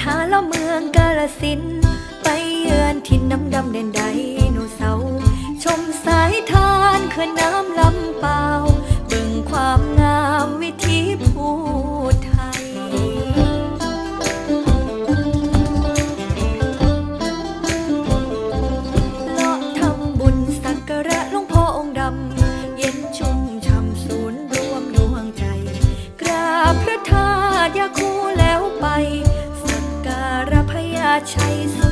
หาเล่าเมืองกาฬสินธุ์ไปเยือนถิ่นน้ำดำแดนไดโนเสาร์ชมสายทานเขื่อนน้ำลำเปล่าเบิ่งความงามวิถีผู้ไทยเลาะทำบุญสักการะหลวงพ่อองค์ดำเย็นชุ่มช่ำศูนย์รวมดวงใจกราบพระธาตุยาคูแล้วไปสักการะพญาชัยสุ